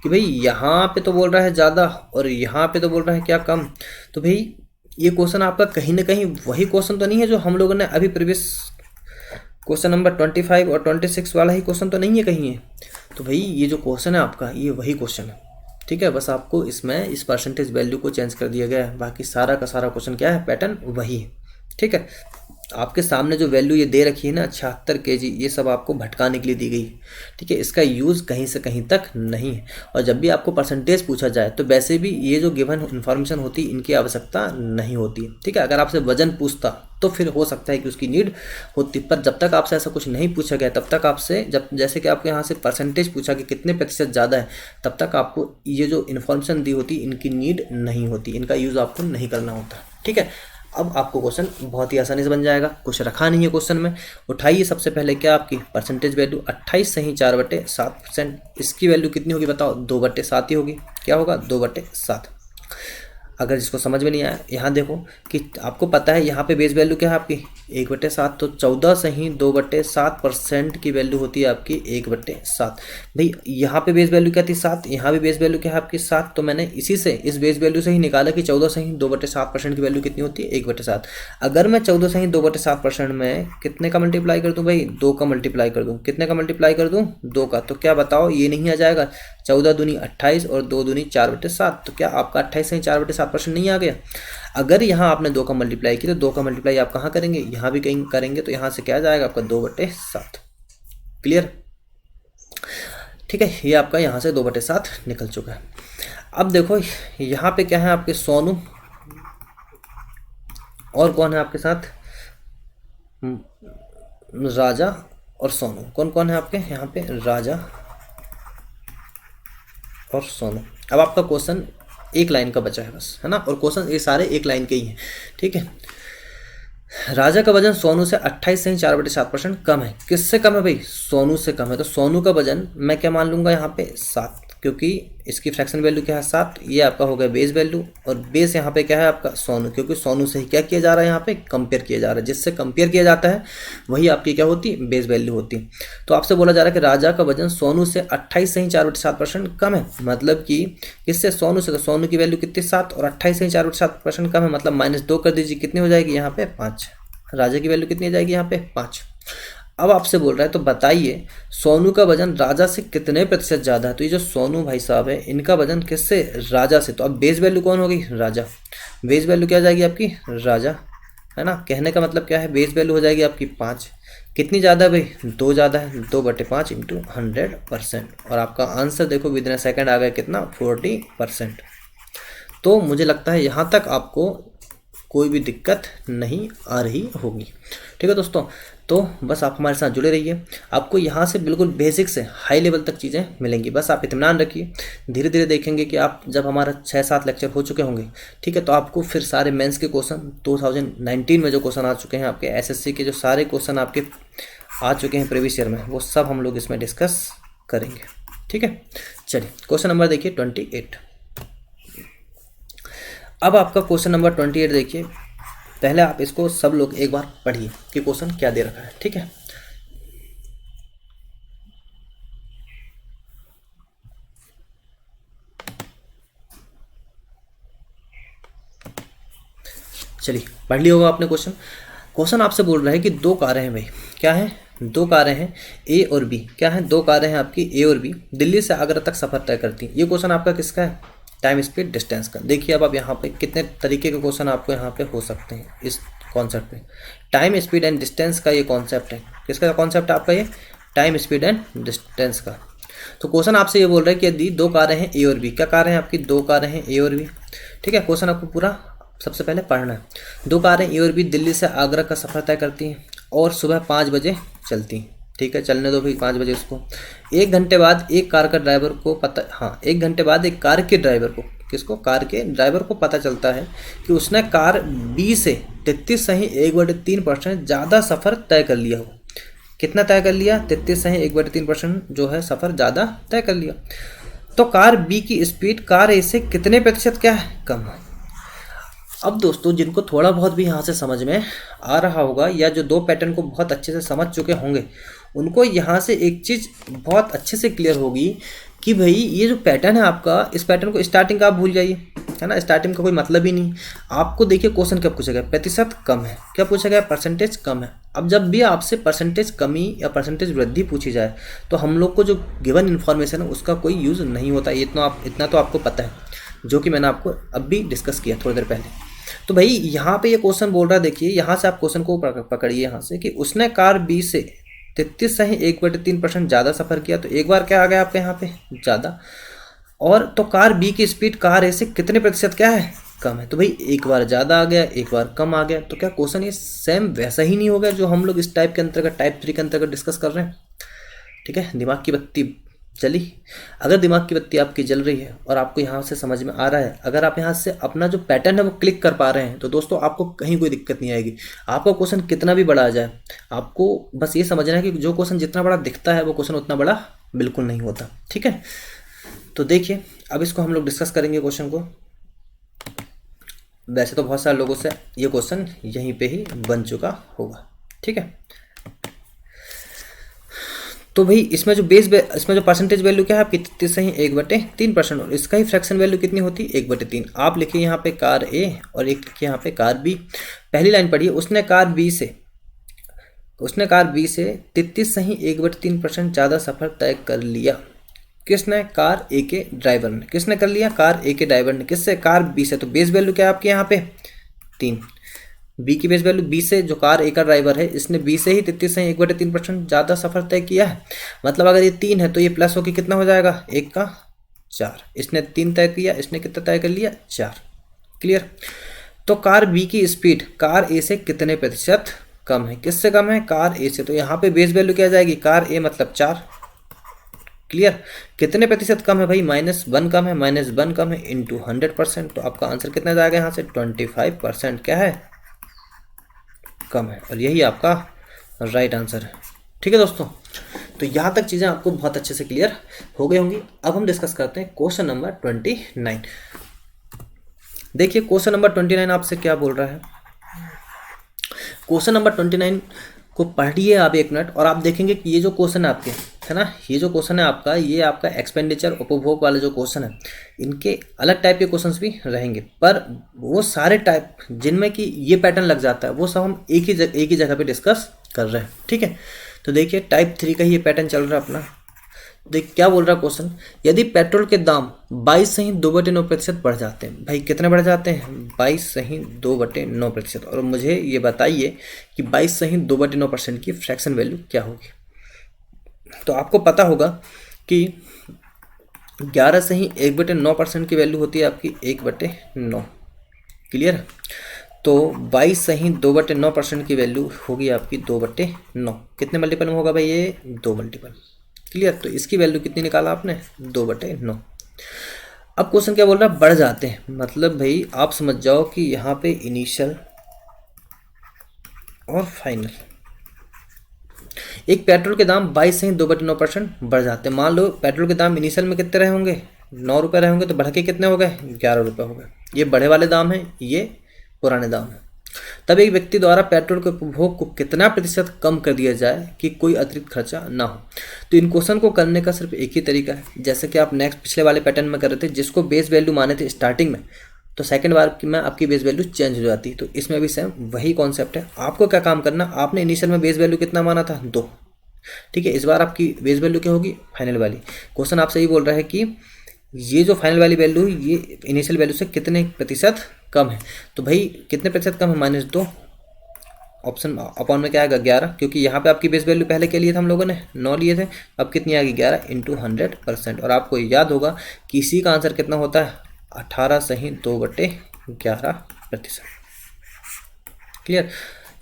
कि भाई यहाँ पे तो बोल रहा है ज़्यादा और यहाँ पे तो बोल रहा है क्या कम। तो भाई ये क्वेश्चन आपका कहीं ना कहीं वही क्वेश्चन तो नहीं है जो हम लोगों ने अभी प्रीवियस क्वेश्चन नंबर 25 और 26 वाला ही क्वेश्चन तो नहीं है कहीं है। तो भाई ये जो क्वेश्चन है आपका ये वही क्वेश्चन है। ठीक है, बस आपको इसमें इस परसेंटेज वैल्यू को चेंज कर दिया गया है, बाकी सारा का सारा क्वेश्चन क्या है पैटर्न वही है। ठीक है, आपके सामने जो वैल्यू ये दे रखी है ना 76 kg, ये सब आपको भटकाने के लिए दी गई है, ठीक है। इसका यूज़ कहीं से कहीं तक नहीं है। और जब भी आपको परसेंटेज पूछा जाए तो वैसे भी ये जो गिवन इन्फॉर्मेशन होती है इनकी आवश्यकता नहीं होती है, ठीक है। अगर आपसे वजन पूछता तो फिर हो सकता है कि उसकी नीड होती, पर जब तक आपसे ऐसा कुछ नहीं पूछा गया तब तक आपसे, जब जैसे कि आपके यहाँ से परसेंटेज पूछा कि कितने प्रतिशत ज़्यादा है, तब तक आपको ये जो इन्फॉर्मेशन दी होती इनकी नीड नहीं होती, इनका यूज़ आपको नहीं करना होता, ठीक है। अब आपको क्वेश्चन बहुत ही आसानी से बन जाएगा, कुछ रखा नहीं है क्वेश्चन में। उठाइए सबसे पहले क्या आपकी परसेंटेज वैल्यू 28 सही 4/7%, इसकी वैल्यू कितनी होगी बताओ, 2/7 ही होगी। क्या होगा, 2/7। अगर जिसको समझ में नहीं आया, यहाँ देखो कि आपको पता है यहाँ पे बेस वैल्यू क्या है आपकी 1/7, तो 14 सही 2/7% की वैल्यू होती है आपकी 1/7। भाई यहाँ पे बेस वैल्यू क्या थी 7, यहाँ भी बेस वैल्यू क्या है आपकी 7, तो मैंने इसी से इस बेस वैल्यू से ही निकाला कि 14 सही 2/7% की वैल्यू कितनी होती है 1/7। अगर मैं 14 सही 2/7% में कितने का मल्टीप्लाई कर दूँ भाई, 2 का मल्टीप्लाई कर दूँ, कितने का मल्टीप्लाई कर दूँ 2 का, तो क्या बताओ ये नहीं आ जाएगा, 14 दूनी 28 और 2 दूनी 4/7, तो क्या आपका 28 सही 4/7% नहीं आ गया। अगर यहाँ आपने 2 का मल्टीप्लाई किया तो 2 का मल्टीप्लाई आप कहाँ करेंगे, यहाँ भी कहीं करेंगे, तो यहाँ से क्या जाएगा आपका 2/7। क्लियर, ठीक है। ये आपका यहाँ से 2/7 निकल चुका है। अब देखो यहाँ पे क्या है आपके सोनू, और कौन है आपके साथ, राजा और सोनू। कौन कौन है आपके यहाँ पे, राजा और सोनू। अब आपका क्वेश्चन एक लाइन का बचा है बस, है ना, और क्वेश्चन ये सारे एक लाइन के ही हैं, ठीक है। राजा का वजन सोनू से 28 सही 4/7% कम है। किससे कम है भाई, सोनू से कम है, तो सोनू का वजन मैं क्या मान लूँगा यहाँ पे 7, क्योंकि इसकी फ्रैक्शन वैल्यू क्या है 7, ये आपका हो गया बेस वैल्यू, और बेस यहाँ पे क्या है आपका सोनू, क्योंकि सोनू से ही क्या किया जा रहा है यहाँ पे कंपेयर किया जा रहा है, जिससे कंपेयर किया जाता है वही आपकी क्या होती है बेस वैल्यू होती है। तो आपसे बोला जा रहा है कि राजा का वजन सोनू से 28 सही 4/7% कम है, मतलब कि इससे सोनू से, तो सोनू की वैल्यू कितनी 7 और 28 सही 4/7% कम है, मतलब -2 कर दीजिए, कितनी हो जाएगी यहाँ पे 5। राजा की वैल्यू कितनी आ जाएगी यहाँ पे 5। अब आपसे बोल रहा है तो बताइए सोनू का वजन राजा से कितने प्रतिशत ज़्यादा है। तो ये जो सोनू भाई साहब है इनका वजन किससे, राजा से, तो अब बेस वैल्यू कौन होगी, राजा। बेस वैल्यू क्या आ जाएगी आपकी, राजा, है ना। कहने का मतलब क्या है, बेस वैल्यू हो जाएगी आपकी 5। कितनी ज़्यादा है भाई, 2 ज़्यादा है, 2/5 × 100%, और आपका आंसर देखो विदिन सेकेंड आ गया कितना, 40%। तो मुझे लगता है यहाँ तक आपको कोई भी दिक्कत नहीं आ रही होगी, ठीक है दोस्तों। तो बस आप हमारे साथ जुड़े रहिए, आपको यहाँ से बिल्कुल बेसिक से हाई लेवल तक चीज़ें मिलेंगी, बस आप इत्मीनान रखिए। धीरे धीरे देखेंगे कि आप जब हमारा 6-7 लेक्चर हो चुके होंगे, ठीक है, तो आपको फिर सारे मेंस के क्वेश्चन 2019 में जो क्वेश्चन आ चुके हैं आपके एसएससी के, जो सारे क्वेश्चन आपके आ चुके हैं प्रीवियस ईयर में, वो सब हम लोग इसमें डिस्कस करेंगे, ठीक है। चलिए क्वेश्चन नंबर देखिए 28। अब आपका क्वेश्चन नंबर 28 देखिए, पहले आप इसको सब लोग एक बार पढ़िए कि क्वेश्चन क्या दे रखा है, ठीक है। चलिए पढ़ लिया होगा आपने क्वेश्चन। क्वेश्चन आपसे बोल रहा है कि 2 कारें हैं भाई, क्या है, 2 कारें हैं ए और बी, क्या है, 2 कारें हैं आपकी ए और बी, दिल्ली से आगरा तक सफर तय करती हैं। ये क्वेश्चन आपका किसका है, टाइम स्पीड डिस्टेंस का। देखिए अब आप यहाँ पे कितने तरीके के क्वेश्चन आपको यहाँ पे हो सकते हैं इस कॉन्सेप्ट पे। टाइम स्पीड एंड डिस्टेंस का ये कॉन्सेप्ट है, किसका कॉन्सेप्ट है आपका, ये टाइम स्पीड एंड डिस्टेंस का। तो क्वेश्चन आपसे ये बोल रहा है कि यदि 2 कारें हैं ए और बी, क्या कारें हैं आपकी, 2 कारें हैं ए और बी, ठीक है। क्वेश्चन आपको पूरा सबसे पहले पढ़ना है। 2 कारें ए और बी दिल्ली से आगरा का सफ़र तय करती हैं और सुबह 5 बजे चलती हैं, ठीक है, चलने दो भाई 5 बजे उसको। 1 घंटे बाद एक कार का ड्राइवर को पता, हाँ 1 घंटे बाद एक कार के ड्राइवर को, किसको, कार के ड्राइवर को पता चलता है कि उसने कार बी से 33 सही 1/3% ज़्यादा सफ़र तय कर लिया हो। कितना तय कर लिया, 33 सही 1/3% जो है सफ़र ज़्यादा तय कर लिया। तो कार बी की स्पीड कार ए से कितने प्रतिशत क्या है, कम है। अब दोस्तों जिनको थोड़ा बहुत भी यहाँ से समझ में आ रहा होगा, या जो 2 पैटर्न को बहुत अच्छे से समझ चुके होंगे, उनको यहाँ से एक चीज़ बहुत अच्छे से क्लियर होगी कि भाई ये जो पैटर्न है आपका, इस पैटर्न को स्टार्टिंग का आप भूल जाइए, है ना, स्टार्टिंग का कोई मतलब ही नहीं। आपको देखिए क्वेश्चन क्या पूछा गया, प्रतिशत कम है, क्या पूछा गया, परसेंटेज कम है। अब जब भी आपसे परसेंटेज कमी या परसेंटेज वृद्धि पूछी जाए तो हम लोग को जो गिवन इन्फॉर्मेशन है उसका कोई यूज़ नहीं होता, इतना तो आपको पता है, जो कि मैंने आपको अब भी डिस्कस किया थोड़ी देर पहले। तो भाई यहाँ पे ये क्वेश्चन बोल रहा है, देखिए यहाँ से आप क्वेश्चन को पकड़िए यहाँ से, कि उसने कार बी से 33.1/3% ज़्यादा सफ़र किया। तो एक बार क्या आ गया आपके यहाँ पे ज़्यादा, और तो कार बी की स्पीड कार ए से कितने प्रतिशत क्या है, कम है। तो भाई एक बार ज़्यादा आ गया, एक बार कम आ गया, तो क्या क्वेश्चन ये सेम वैसा ही नहीं हो गया जो हम लोग इस टाइप के अंतर्गत, टाइप 3 के अंतर्गत डिस्कस कर रहे हैं। ठीक है, दिमाग की बत्ती जली। अगर दिमाग की बत्ती आपकी जल रही है और आपको यहाँ से समझ में आ रहा है, अगर आप यहाँ से अपना जो पैटर्न है वो क्लिक कर पा रहे हैं, तो दोस्तों आपको कहीं कोई दिक्कत नहीं आएगी। आपका क्वेश्चन कितना भी बड़ा आ जाए, आपको बस ये समझना है कि जो क्वेश्चन जितना बड़ा दिखता है वो क्वेश्चन उतना बड़ा बिल्कुल नहीं होता। ठीक है, तो देखिए अब इसको हम लोग डिस्कस करेंगे क्वेश्चन को। वैसे तो बहुत सारे लोगों से ये क्वेश्चन यहीं पे ही बन चुका होगा। ठीक है, तो भाई इसमें जो इसमें जो परसेंटेज वैल्यू क्या है आपकी 33.1/3%, और इसका ही फ्रैक्शन वैल्यू कितनी होती है 1/3। आप लिखिए यहाँ पे कार ए और एक लिखिए यहाँ पे कार बी। पहली लाइन पढ़िए, उसने कार बी से 33.1/3% ज़्यादा सफ़र तय कर लिया। किसने, कार ए के ड्राइवर ने। किसने कर लिया, कार ए के ड्राइवर ने। किससे, कार बी से। तो बेस वैल्यू क्या है आपके यहाँ पे 3, बी की बेस वैल्यू बी से, जो कार ए का ड्राइवर है इसने बी से ही 33.1/3% ज़्यादा सफ़र तय किया है। मतलब अगर ये 3 है तो ये प्लस होकर कितना हो जाएगा, 1 का 4। इसने 3 तय किया, इसने कितना तय कर लिया, 4। क्लियर। तो कार बी की स्पीड कार ए से कितने प्रतिशत कम है। किससे कम है, कार ए से। तो यहाँ पे बेस वैल्यू क्या जाएगी, कार ए मतलब 4। क्लियर। कितने प्रतिशत कम है भाई, -1 कम है, -1 कम है इंटू 100%। तो आपका आंसर कितना जाएगा यहाँ से 25% क्या है, कम है। और यही आपका राइट आंसर है। ठीक है दोस्तों, तो यहाँ तक चीज़ें आपको बहुत अच्छे से क्लियर हो गई होंगी। अब हम डिस्कस करते हैं क्वेश्चन नंबर 29। देखिए क्वेश्चन नंबर 29 आपसे क्या बोल रहा है। क्वेश्चन नंबर 29 को पढ़िए आप 1 मिनट, और आप देखेंगे कि ये जो क्वेश्चन है आपके, है ना, ये जो क्वेश्चन है आपका, ये आपका एक्सपेंडिचर उपभोग वाले जो क्वेश्चन है, इनके अलग टाइप के क्वेश्चंस भी रहेंगे, पर वो सारे टाइप जिनमें कि ये पैटर्न लग जाता है वो सब हम एक ही जगह पे डिस्कस कर रहे हैं। ठीक है, तो देखिए टाइप 3 का ही ये पैटर्न चल रहा है अपना। देख क्या बोल रहा है क्वेश्चन, यदि पेट्रोल के दाम 22.2/9% बढ़ जाते हैं। भाई कितने बढ़ जाते हैं, 22.2/9%। और मुझे ये बताइए कि 22.2/9% की फ्रैक्शन वैल्यू क्या होगी। तो आपको पता होगा कि 11.1/9% की वैल्यू होती है आपकी 1/9। क्लियर। तो 22.2/9% की वैल्यू होगी आपकी 2/9। कितने मल्टीपल में होगा भाई, ये 2 मल्टीपल। क्लियर। तो इसकी वैल्यू कितनी निकाला आपने, 2/9। अब क्वेश्चन क्या बोल रहा है, बढ़ जाते हैं। मतलब भाई आप समझ जाओ कि यहाँ पे इनिशियल और फाइनल, एक पेट्रोल के दाम 22.2/9% बढ़ जाते हैं। मान लो पेट्रोल के दाम इनिशियल में कितने रहे होंगे, 9 रुपये रहे होंगे, तो बढ़ के कितने हो गए, 11 रुपये हो गए। ये बढ़े वाले दाम हैं, ये पुराने दाम हैं। तब एक व्यक्ति द्वारा पेट्रोल के उपभोग को कितना प्रतिशत कम कर दिया जाए कि कोई अतिरिक्त खर्चा ना हो। तो इन क्वेश्चन को करने का सिर्फ एक ही तरीका है, जैसे कि आप नेक्स्ट पिछले वाले पैटर्न में कर रहे थे, जिसको बेस वैल्यू माने थे स्टार्टिंग में, तो सेकंड बार में आपकी बेस वैल्यू चेंज हो जाती। तो इसमें भी सेम वही कॉन्सेप्ट है। आपको क्या काम करना, आपने इनिशियल में बेस वैल्यू कितना माना था, 2। ठीक है, इस बार आपकी बेस वैल्यू क्या होगी, फाइनल वाली। क्वेश्चन आपसे ये बोल रहा है कि ये जो फाइनल वाली वैल्यू ये इनिशियल वैल्यू से कितने प्रतिशत कम है। तो भाई कितने प्रतिशत कम है, -2। ऑप्शन अपॉन में क्या आएगा, 11, क्योंकि यहाँ पे आपकी बेस वैल्यू पहले के लिए था हम लोगों ने 9 लिए थे। अब कितनी आ गई, 11 इंटू 100%। और आपको याद होगा कि इसी का आंसर कितना होता है, 18.2/11%। क्लियर।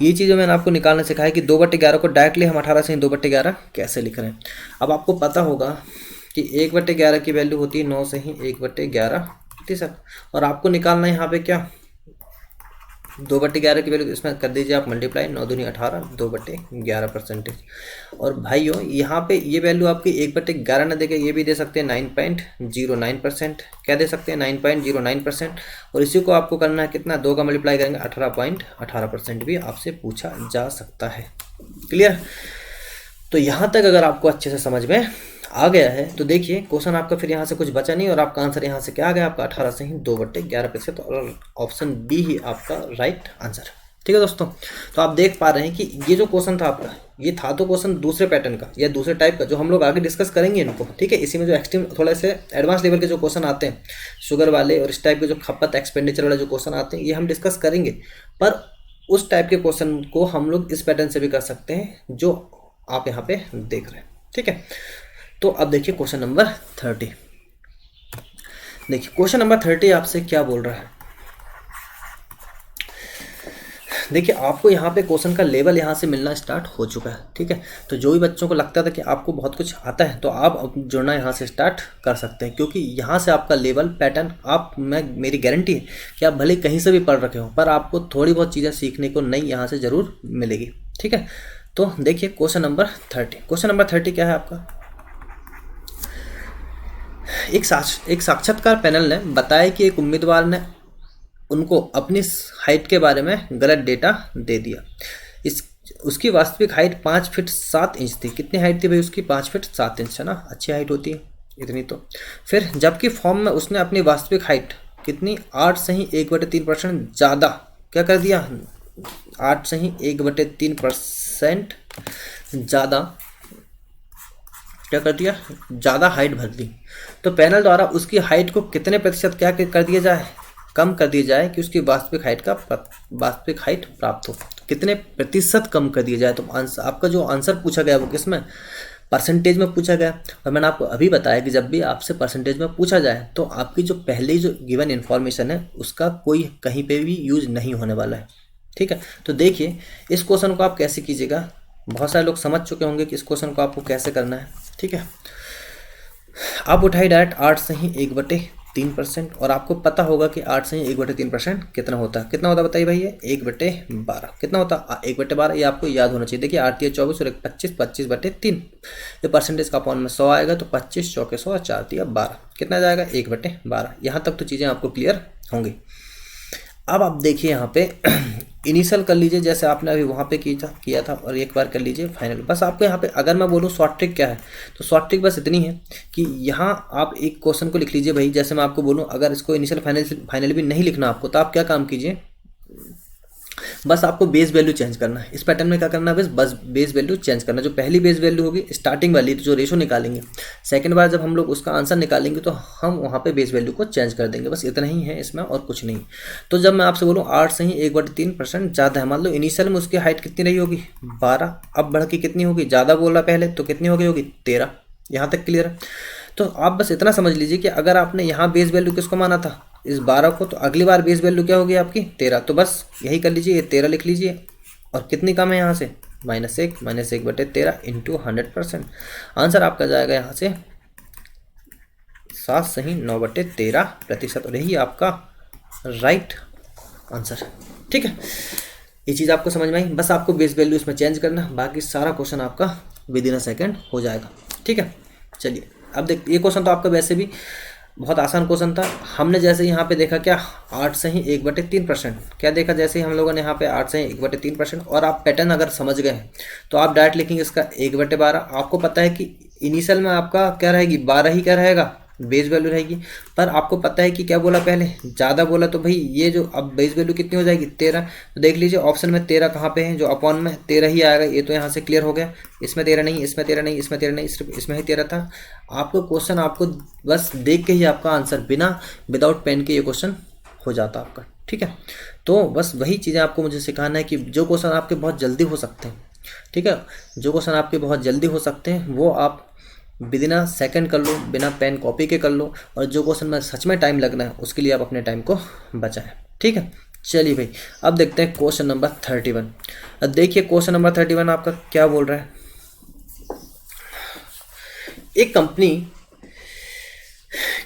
ये चीज़ें मैंने आपको निकालना सिखाया कि 2/11 को डायरेक्टली हम 18.2/11 कैसे लिख रहे हैं। अब आपको पता होगा कि 1/11 की वैल्यू होती है 9/1/11%। और आपको निकालना है यहाँ पे क्या, 2/11 की वैल्यू इसमें कर दीजिए आप मल्टीप्लाई, 9 दूनी 18, 2/11%। और भाइयों यहाँ पे ये वैल्यू आपकी 1/11 न देके ये भी दे सकते हैं 9.09%। क्या दे सकते हैं, 9.09%। और इसी को आपको करना है कितना, 2 का मल्टीप्लाई करेंगे 18.18% भी आपसे पूछा जा सकता है। क्लियर। तो यहाँ तक अगर आपको अच्छे से समझ में आ गया है तो देखिए क्वेश्चन आपका फिर यहाँ से कुछ बचा नहीं, और आपका आंसर यहाँ से क्या आ गया, आपका 18.2/11%। और ऑप्शन बी ही आपका राइट आंसर। ठीक है दोस्तों। तो आप देख पा रहे हैं कि ये जो क्वेश्चन था आपका, ये था तो क्वेश्चन दूसरे पैटर्न का या दूसरे टाइप का, जो हम लोग आगे डिस्कस करेंगे इनको, ठीक है। इसी में जो एक्सट्रीम थोड़ा से एडवांस लेवल के जो क्वेश्चन आते हैं शुगर वाले और इस टाइप के जो खपत एक्सपेंडिचर वाले जो क्वेश्चन आते हैं, ये हम डिस्कस करेंगे। पर उस टाइप के क्वेश्चन को हम लोग इस पैटर्न से भी कर सकते हैं जो आप यहाँ पे देख रहे हैं, ठीक है। तो अब देखिए क्वेश्चन नंबर 30। देखिए क्वेश्चन नंबर 30 आपसे क्या बोल रहा है। देखिए आपको यहाँ पे क्वेश्चन का लेवल यहाँ से मिलना स्टार्ट हो चुका है, ठीक है। तो जो भी बच्चों को लगता था कि आपको बहुत कुछ आता है, तो आप अब जुड़ना यहाँ से स्टार्ट कर सकते हैं, क्योंकि यहाँ से आपका लेवल पैटर्न मेरी गारंटी है कि आप भले कहीं से भी पढ़ रखे हो, पर आपको थोड़ी बहुत चीज़ें सीखने को नई यहाँ से ज़रूर मिलेगी, ठीक है। तो देखिए क्वेश्चन नंबर 30। क्वेश्चन नंबर 30 क्या है आपका। एक साक्षात्कार पैनल ने बताया कि एक उम्मीदवार ने उनको अपनी हाइट के बारे में गलत डेटा दे दिया। उसकी वास्तविक हाइट 5 फीट 7 इंच थी। कितनी हाइट थी भाई उसकी? 5 फीट 7 इंच, है ना, अच्छी हाइट होती है इतनी तो। फिर जबकि फॉर्म में उसने अपनी वास्तविक हाइट कितनी 8 से ही 1/3% ज़्यादा क्या कर दिया, 8 से ही 1/3% ज़्यादा क्या कर दिया, ज़्यादा हाइट भर दी। तो पैनल द्वारा उसकी हाइट को कितने प्रतिशत क्या कर दिया जाए, कम कर दिया जाए कि उसकी वास्तविक हाइट प्राप्त हो। कितने प्रतिशत कम कर दिया जाए। तो आंसर आपका जो आंसर पूछा गया वो किस में, परसेंटेज में पूछा गया। और मैंने आपको अभी बताया कि जब भी आपसे परसेंटेज में पूछा जाए तो आपकी जो पहले जो गिवन इन्फॉर्मेशन है उसका कोई कहीं पे भी यूज नहीं होने वाला है, ठीक है। तो देखिए इस क्वेश्चन को आप कैसे कीजिएगा। बहुत सारे लोग समझ चुके होंगे कि इस क्वेश्चन को आपको कैसे करना है, ठीक है। आप उठाइए डायरेक्ट 8 से ही 1/3%, और आपको पता होगा कि 8 से ही 1/3% कितना होता है। कितना होता है बताइए भाई, ये 1/12 कितना होता है, 1/12। ये आपको याद होना चाहिए। देखिए 8 × 24 और 25, 25/3। ये परसेंटेज का अपॉन में 100 आएगा, तो 25 × 100 और 4 × 12 कितना जाएगा, 1/12। यहाँ तक तो चीज़ें आपको क्लियर होंगी। अब आप देखिए यहाँ पे इनिशियल कर लीजिए जैसे आपने अभी वहाँ पे किया था और एक बार कर लीजिए फाइनल। बस आपको यहाँ पे अगर मैं बोलूँ शॉर्ट ट्रिक क्या है, तो शॉर्ट ट्रिक बस इतनी है कि यहाँ आप एक क्वेश्चन को लिख लीजिए भाई। जैसे मैं आपको बोलूँ अगर इसको इनिशियल फाइनल भी नहीं लिखना आपको, तो आप क्या काम कीजिए, बस आपको बेस वैल्यू चेंज करना है। इस पैटर्न में क्या करना है, बस बेस वैल्यू चेंज करना है। जो पहली बेस वैल्यू होगी स्टार्टिंग वाली, तो जो रेशो निकालेंगे, सेकंड बार जब हम लोग उसका आंसर निकालेंगे तो हम वहाँ पे बेस वैल्यू को चेंज कर देंगे। बस इतना ही है इसमें और कुछ नहीं। तो जब मैं आपसे बोलूँ 8 से ही 1/3% ज़्यादा है, मान लो इनिशियल में उसकी हाइट कितनी रही होगी 12, अब बढ़ के कितनी होगी, ज़्यादा बोला पहले तो कितनी होगी 13। यहाँ तक क्लियर है। तो आप बस इतना समझ लीजिए कि अगर आपने यहाँ बेस वैल्यू किसको माना था, इस 12 को, तो अगली बार बेस वैल्यू क्या होगी आपकी 13। तो बस यही कर लीजिए, ये 13 लिख लीजिए। और कितनी कम है यहाँ से, -1 -1/13 × 100%। आंसर आपका जाएगा यहाँ से 7 से ही 9/13%, और यही आपका राइट आंसर, ठीक है। ये चीज़ आपको समझ में आई। बस आपको बेस वैल्यू इसमें चेंज करना, बाकी सारा क्वेश्चन आपका विदिन अ सेकेंड हो जाएगा, ठीक है। चलिए अब देख, ये क्वेश्चन तो आपका वैसे भी बहुत आसान क्वेश्चन था। हमने जैसे यहाँ पे देखा क्या, 8 से ही 1/3%, क्या देखा, जैसे ही हम लोगों ने यहाँ पे 8 से ही 1/3%, और आप पैटर्न अगर समझ गए हैं तो आप डायरेक्ट लिखेंगे इसका 1/12। आपको पता है कि इनिशियल में आपका क्या रहेगी, 12 ही क्या रहेगा, बेस वैल्यू रहेगी। पर आपको पता है कि क्या बोला पहले, ज़्यादा बोला, तो भाई ये जो अब बेस वैल्यू कितनी हो जाएगी 13। तो देख लीजिए ऑप्शन में 13 कहाँ पे है, जो अपॉन में 13 ही आएगा। ये तो यहाँ से क्लियर हो गया, इसमें 13 नहीं, इसमें 13 नहीं, इसमें 13 नहीं, सिर्फ इसमें ही 13 था। आपको क्वेश्चन आपको बस देख के ही आपका आंसर विदाउट पेन के ये क्वेश्चन हो जाता आपका, ठीक है। तो बस वही चीज़ें आपको मुझे सिखाना है कि जो क्वेश्चन आपके बहुत जल्दी हो सकते हैं, ठीक है, जो क्वेश्चन आपके बहुत जल्दी हो सकते हैं वो आप बिना सेकंड कर लो, बिना पेन कॉपी के कर लो, और जो क्वेश्चन में सच में टाइम लगना है उसके लिए आप अपने टाइम को बचाएं, ठीक है। चलिए भाई अब देखते हैं क्वेश्चन नंबर 31। अब देखिए क्वेश्चन नंबर 31 आपका क्या बोल रहा है। एक कंपनी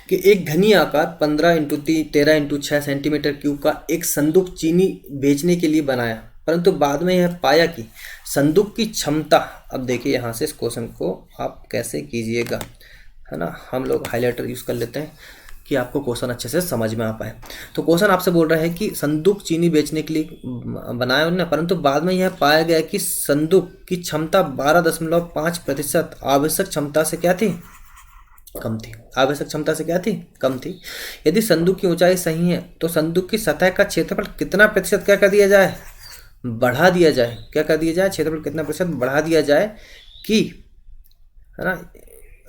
कि एक घनी आकार 15 × 13 × 6 सेंटीमीटर क्यूब का एक संदूक चीनी बेचने के लिए बनाया, परंतु बाद में यह पाया कि संदूक की क्षमता, अब देखिए यहाँ से इस क्वेश्चन को आप कैसे कीजिएगा, है ना, हम लोग हाइलाइटर यूज़ कर लेते हैं कि आपको क्वेश्चन अच्छे से समझ में आ पाए। तो क्वेश्चन आपसे बोल रहा है कि संदूक चीनी बेचने के लिए बनाया उन्होंने, परंतु बाद में यह पाया गया कि संदूक की क्षमता 12.5% आवश्यक क्षमता से क्या थी, कम थी। आवश्यक क्षमता से क्या थी, कम थी। यदि संदूक की ऊंचाई सही है तो संदूक की सतह का क्षेत्रफल कितना प्रतिशत क्या कर दिया जाए, बढ़ा दिया जाए, क्या कर दिया जाए, क्षेत्रफल कितना प्रतिशत बढ़ा दिया जाए कि, है ना,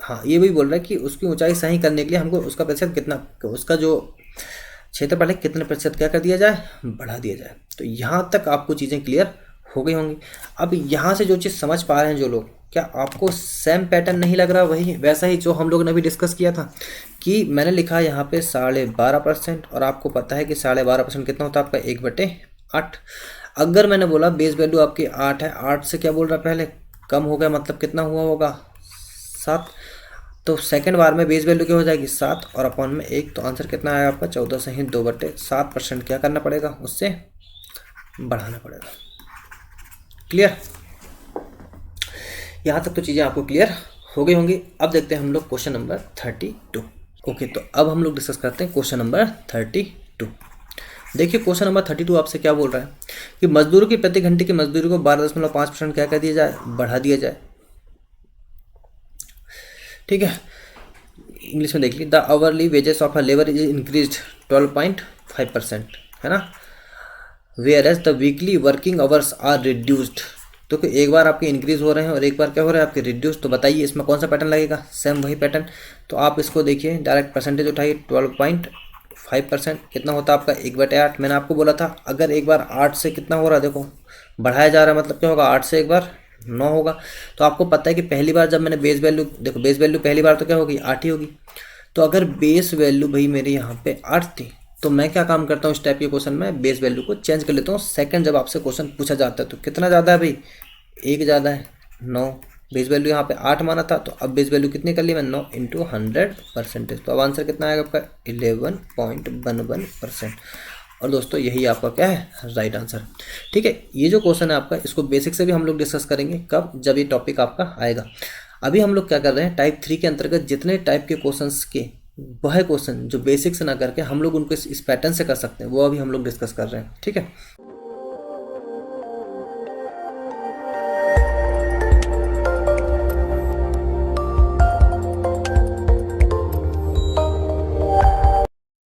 हाँ ये भी बोल रहा है कि उसकी ऊंचाई सही करने के लिए हमको उसका प्रतिशत कितना, उसका जो क्षेत्रफल है कितने प्रतिशत क्या कर दिया जाए, बढ़ा दिया जाए। तो यहाँ तक आपको चीज़ें क्लियर हो गई होंगी। अब यहाँ से जो चीज़ समझ पा रहे हैं जो लोग, क्या आपको सेम पैटर्न नहीं लग रहा, वही वैसा ही जो हम लोग ने अभी डिस्कस किया था कि मैंने लिखा यहाँ पे 12.5%, और आपको पता है कि 12.5% कितना होता है आपका 1/8। अगर मैंने बोला बेस वैल्यू आपकी 8 है, 8 से क्या बोल रहा है पहले कम हो गया, मतलब कितना हुआ होगा 7, तो सेकंड बार में बेस वैल्यू क्या हो जाएगी 7 और अपॉन में 1, तो आंसर कितना आएगा आपका 14 से ही 2/7% क्या करना पड़ेगा, उससे बढ़ाना पड़ेगा। क्लियर, यहाँ तक तो चीज़ें आपको क्लियर हो गई होंगी। अब देखते हैं हम लोग क्वेश्चन नंबर 32। ओके, तो अब हम लोग डिस्कस करते हैं क्वेश्चन नंबर 32। देखिए क्वेश्चन नंबर 32 आपसे क्या बोल रहा है कि मजदूरों की प्रति घंटे की मजदूरी को 12.5% क्या कर दिया जाए, बढ़ा दिया जाए। ठीक है, इंग्लिश में देख लीजिए, the hourly wages of a labour is increase 12.5%, है ना, whereas the weekly working hours are reduced. तो एक बार आपके इंक्रीज हो रहे हैं और एक बार क्या हो रहा है आपके रिड्यूस, तो बताइए इसमें कौन सा पैटर्न लगेगा, सेम वही पैटर्न। तो आप इसको देखिए डायरेक्ट परसेंटेज उठाइए, 12.5% कितना होता है आपका 1/8। मैंने आपको बोला था अगर एक बार 8 से कितना हो रहा है, देखो बढ़ाया जा रहा है, मतलब क्या होगा 8 से एक बार 9 होगा। तो आपको पता है कि पहली बार जब मैंने बेस वैल्यू, देखो बेस वैल्यू पहली बार तो क्या होगी 8 ही होगी। तो अगर बेस वैल्यू भाई मेरे यहाँ पे 8 थी, तो मैं क्या काम करता हूँ इस टाइप के क्वेश्चन में, बेस वैल्यू को चेंज कर लेता हूँ। सेकंड जब आपसे क्वेश्चन पूछा जाता है तो कितना ज़्यादा है भाई, 1 ज़्यादा है 9, बेस वैल्यू यहाँ पे 8 माना था, तो अब बेस वैल्यू कितनी कर ली मैं 9 × 100%। तो अब आंसर कितना आएगा आपका 11.11%। और दोस्तों यही आपका क्या है राइट आंसर। ठीक है, ये जो क्वेश्चन है आपका, इसको बेसिक से भी हम लोग डिस्कस करेंगे कब, जब ये टॉपिक आपका आएगा। अभी हम लोग क्या कर रहे हैं, टाइप 3 के अंतर्गत जितने टाइप के क्वेश्चंस के वह क्वेश्चन जो बेसिक से ना करके हम लोग उनको इस पैटर्न से कर सकते हैं, वो अभी हम लोग डिस्कस कर रहे हैं। ठीक है।